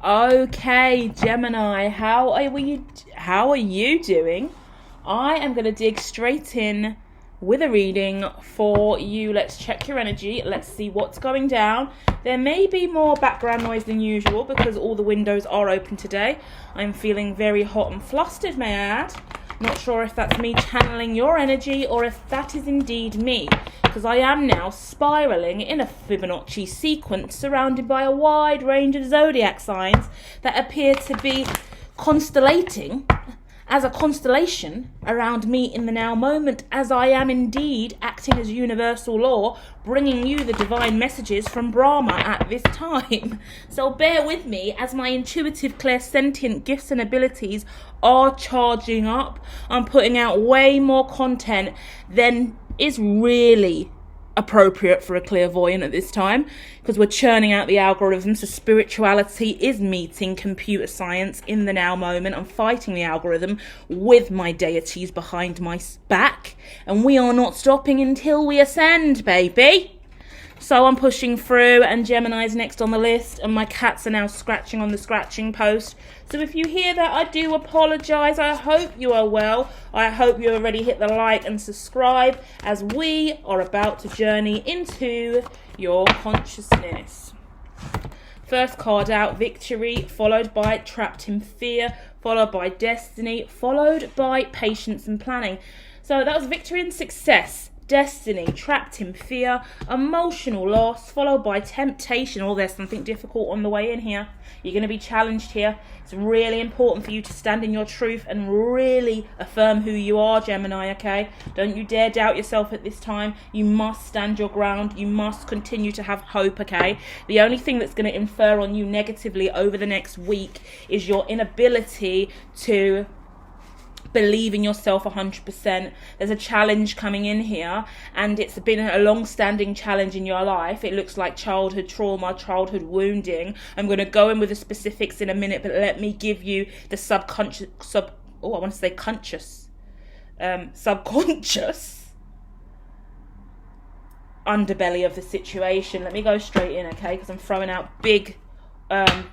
Okay, Gemini, how are you doing? I am going to dig straight in with a reading for you. Let's check your energy. Let's see what's going down. There may be more background noise than usual because all the windows are open today. I'm feeling very hot and flustered, may I add. Not sure if that's me channeling your energy or if that is indeed me, because I am now spiraling in a Fibonacci sequence surrounded by a wide range of zodiac signs that appear to be constellating as a constellation around me in the now moment, as I am indeed acting as universal law, bringing you the divine messages from Brahma at this time. So bear with me as my intuitive, clairsentient gifts and abilities are charging up. I'm putting out way more content than is really appropriate for a clairvoyant at this time, because we're churning out the algorithms. So spirituality is meeting computer science in the now moment. I'm fighting the algorithm with my deities behind my back, and we are not stopping until we ascend, baby. So I'm pushing through, and Gemini's next on the list, and my cats are now scratching on the scratching post. So if you hear that, I do apologise. I hope you are well. I hope you already hit the like and subscribe, as we are about to journey into your consciousness. First card out, Victory, followed by Trapped in Fear, followed by Destiny, followed by Patience and Planning. So that was Victory and Success. Destiny, Trapped in Fear, Emotional Loss, followed by Temptation. Oh, there's something difficult on the way in here. You're going to be challenged here. It's really important for you to stand in your truth and really affirm who you are, Gemini, okay? Don't you dare doubt yourself at this time. You must stand your ground. You must continue to have hope, okay? The only thing that's going to infer on you negatively over the next week is your inability to believe in yourself 100%. There's a challenge coming in here, and it's been a long-standing challenge in your life. It looks like childhood trauma, childhood wounding. I'm going to go in with the specifics in a minute, but let me give you the subconscious underbelly of the situation. Let me go straight in, okay, because I'm throwing out big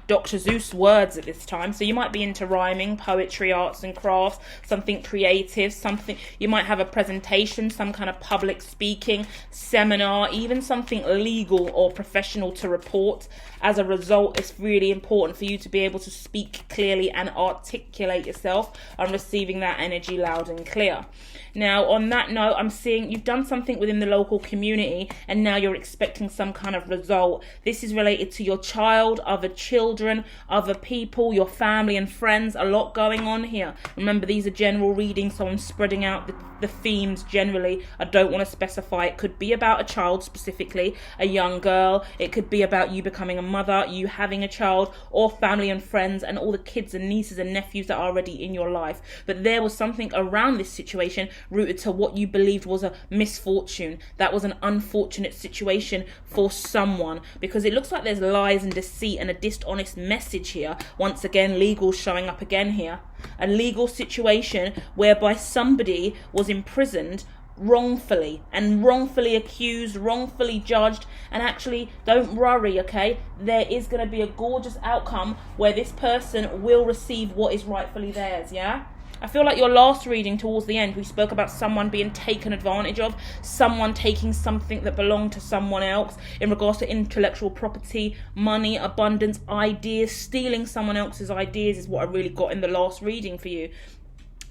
Dr. Seuss words at this time. So you might be into rhyming, poetry, arts and crafts, something creative, something, you might have a presentation, some kind of public speaking, seminar, even something legal or professional to report. As a result, it's really important for you to be able to speak clearly and articulate yourself. I'm receiving that energy loud and clear. Now, on that note, I'm seeing you've done something within the local community and now you're expecting some kind of result. This is related to your child, other children, other people, your family and friends. A lot going on here. Remember, these are general readings, so I'm spreading out the themes generally. I don't want to specify. It could be about a child specifically, a young girl. It could be about you becoming a mother, you having a child, or family and friends and all the kids and nieces and nephews that are already in your life. But there was something around this situation rooted to what you believed was a misfortune. That was an unfortunate situation for someone, because it looks like there's lies and deceit and a dishonest message here. Once again, legal showing up again here. A legal situation whereby somebody was imprisoned wrongfully and wrongfully accused, wrongfully judged. And actually, don't worry, okay, there is going to be a gorgeous outcome where this person will receive what is rightfully theirs. Yeah, I feel like your last reading towards the end, we spoke about someone being taken advantage of, someone taking something that belonged to someone else in regards to intellectual property, money, abundance, ideas. Stealing someone else's ideas is what I really got in the last reading for you.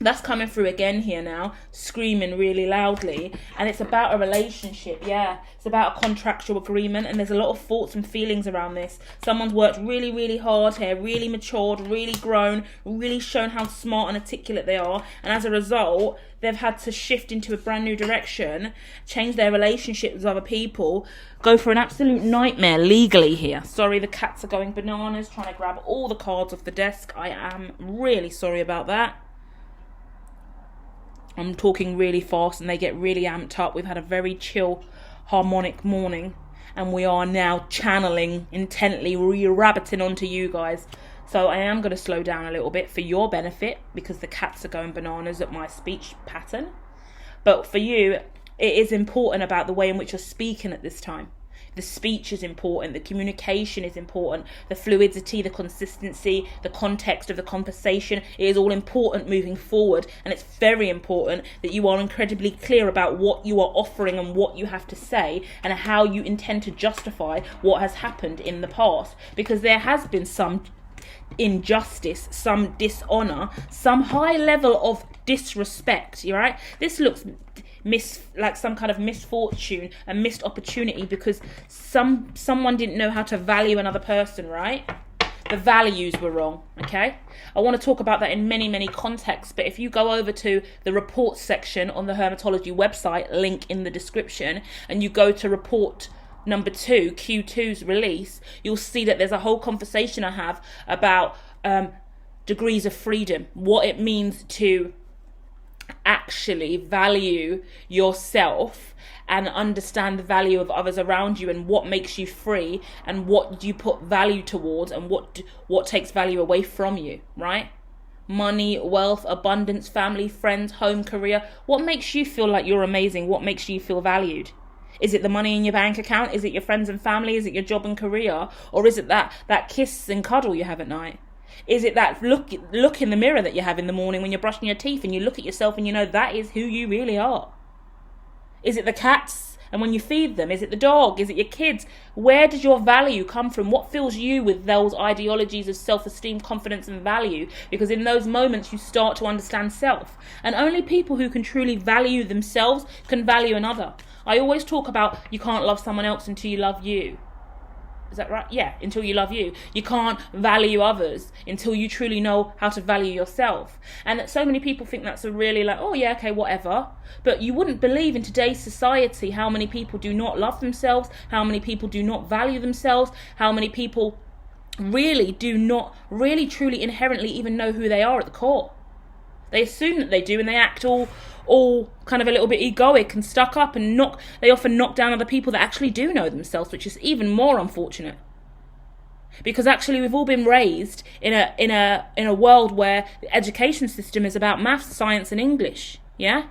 That's coming through again here now, screaming really loudly. And it's about a relationship, yeah. It's about a contractual agreement, and there's a lot of thoughts and feelings around this. Someone's worked really, really hard here, really matured, really grown, really shown how smart and articulate they are. And as a result, they've had to shift into a brand new direction, change their relationship with other people, go for an absolute nightmare legally here. Sorry, the cats are going bananas, trying to grab all the cards off the desk. I am really sorry about that. I'm talking really fast and they get really amped up. We've had a very chill, harmonic morning, and we are now channeling intently, rabbiting onto you guys. So I am going to slow down a little bit for your benefit, because the cats are going bananas at my speech pattern. But for you, it is important about the way in which you're speaking at this time. The speech is important, the communication is important, the fluidity, the consistency, the context of the conversation. It is all important moving forward, and it's very important that you are incredibly clear about what you are offering and what you have to say and how you intend to justify what has happened in the past, because there has been some injustice, some dishonor, some high level of disrespect. You're right. This looks like some kind of misfortune, a missed opportunity, because someone didn't know how to value another person, right? The values were wrong, okay? I want to talk about that in many, many contexts, but if you go over to the reports section on the Hermetology website, link in the description, and you go to report number 2, Q2's release, you'll see that there's a whole conversation I have about degrees of freedom, what it means to actually value yourself and understand the value of others around you, and what makes you free, and what you put value towards, and what takes value away from you, right? Money, wealth, abundance, family, friends, home, career. What makes you feel like you're amazing? What makes you feel valued? Is it the money in your bank account? Is it your friends and family? Is it your job and career? Or is it that kiss and cuddle you have at night? Is it that look in the mirror that you have in the morning when you're brushing your teeth and you look at yourself and you know that is who you really are? Is it the cats and when you feed them? Is it the dog? Is it your kids? Where does your value come from? What fills you with those ideologies of self-esteem, confidence and value? Because in those moments you start to understand self. And only people who can truly value themselves can value another. I always talk about you can't love someone else until you love you. Is that right? Yeah, until you love you. You can't value others until you truly know how to value yourself. And so many people think that's a really like, oh yeah, okay, whatever. But you wouldn't believe in today's society how many people do not love themselves, how many people do not value themselves, how many people really do not really truly inherently even know who they are at the core. They assume that they do, and they act all kind of a little bit egoic and stuck up, and they often knock down other people that actually do know themselves, which is even more unfortunate. Because actually we've all been raised in a world where the education system is about maths, science and English, yeah?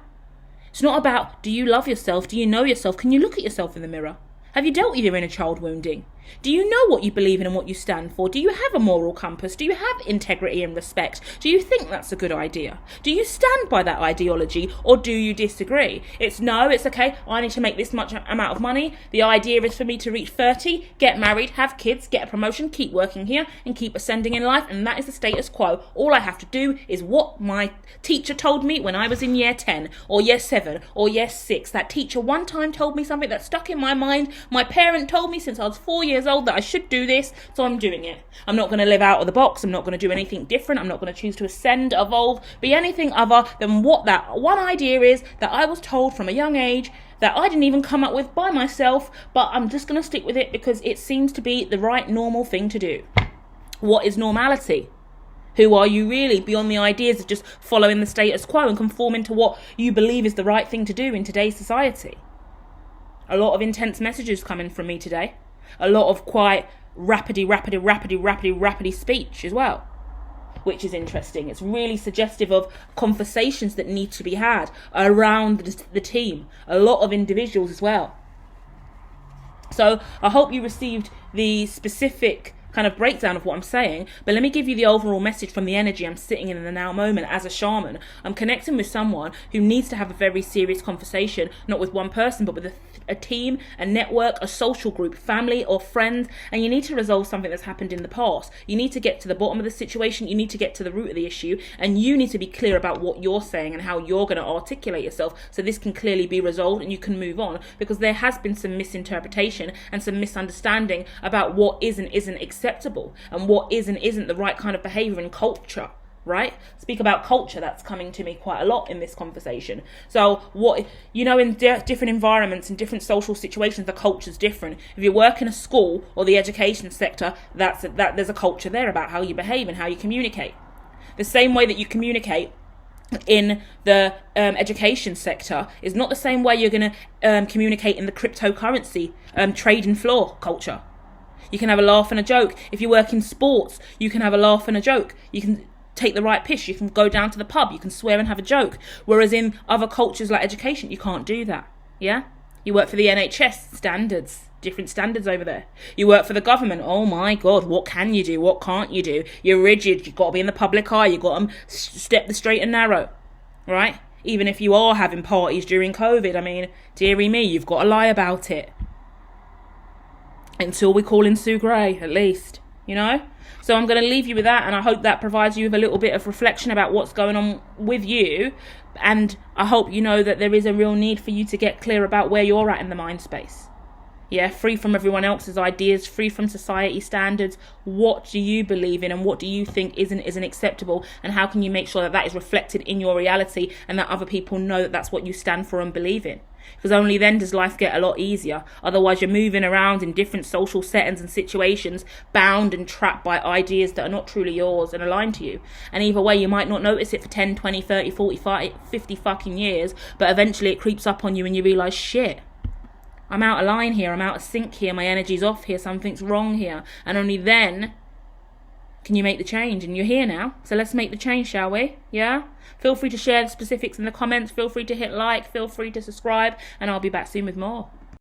It's not about, do you love yourself? Do you know yourself? Can you look at yourself in the mirror? Have you dealt with your inner child wounding? Do you know what you believe in and what you stand for? Do you have a moral compass? Do you have integrity and respect? Do you think that's a good idea? Do you stand by that ideology, or do you disagree? It's okay, I need to make this much amount of money. The idea is for me to reach 30, get married, have kids, get a promotion, keep working here, and keep ascending in life, and that is the status quo. All I have to do is what my teacher told me when I was in year 10, or year 7, or year 6. That teacher one time told me something that stuck in my mind. My parent told me since I was 4 years old that I should do this, so I'm doing it. I'm not going to live out of the box. I'm not going to do anything different. I'm not going to choose to ascend, evolve, be anything other than what that one idea is that I was told from a young age that I didn't even come up with by myself, but I'm just going to stick with it because it seems to be the right normal thing to do. What is normality? Who are you really beyond the ideas of just following the status quo and conforming to what you believe is the right thing to do in today's society? A lot of intense messages coming from me today. A lot of quite rapidly speech as well, which is interesting. It's really suggestive of conversations that need to be had around the team. A lot of individuals as well. So I hope you received the specific kind of breakdown of what I'm saying, but let me give you the overall message from the energy I'm sitting in the now moment as a shaman. I'm connecting with someone who needs to have a very serious conversation, not with one person, but with a team, a network, a social group, family or friends, and you need to resolve something that's happened in the past. You need to get to the bottom of the situation, you need to get to the root of the issue, and you need to be clear about what you're saying and how you're going to articulate yourself so this can clearly be resolved and you can move on, because there has been some misinterpretation and some misunderstanding about what is and isn't acceptable and what is and isn't the right kind of behavior and culture. Right? Speak about culture, that's coming to me quite a lot in this conversation. So what, in different environments and different social situations, the culture's different. If you work in a school or the education sector, there's a culture there about how you behave and how you communicate. The same way that you communicate in the education sector is not the same way you're going to communicate in the cryptocurrency trade floor culture. You can have a laugh and a joke. If you work in sports, you can have a laugh and a joke. You can take the right piss, you can go down to the pub, you can swear and have a joke. Whereas in other cultures like education, you can't do that. Yeah? You work for the NHS, standards, different standards over there. You work for the government. Oh my God, what can you do? What can't you do? You're rigid. You've got to be in the public eye. You've got to step the straight and narrow, right? Even if you are having parties during COVID, I mean, dearie me, you've got to lie about it. Until we call in Sue Gray, at least, you know? So I'm going to leave you with that, and I hope that provides you with a little bit of reflection about what's going on with you. And I hope you know that there is a real need for you to get clear about where you're at in the mind space. Yeah, free from everyone else's ideas, free from society standards. What do you believe in, and what do you think isn't acceptable? And how can you make sure that that is reflected in your reality, and that other people know that that's what you stand for and believe in? Because only then does life get a lot easier. Otherwise, you're moving around in different social settings and situations, bound and trapped by ideas that are not truly yours and aligned to you. And either way, you might not notice it for 10, 20, 30, 40, 50 fucking years, but eventually it creeps up on you and you realise, shit, I'm out of line here, I'm out of sync here, my energy's off here, something's wrong here. And only then can you make the change. And you're here now, so let's make the change, shall we? Yeah? Feel free to share the specifics in the comments, feel free to hit like, feel free to subscribe, and I'll be back soon with more.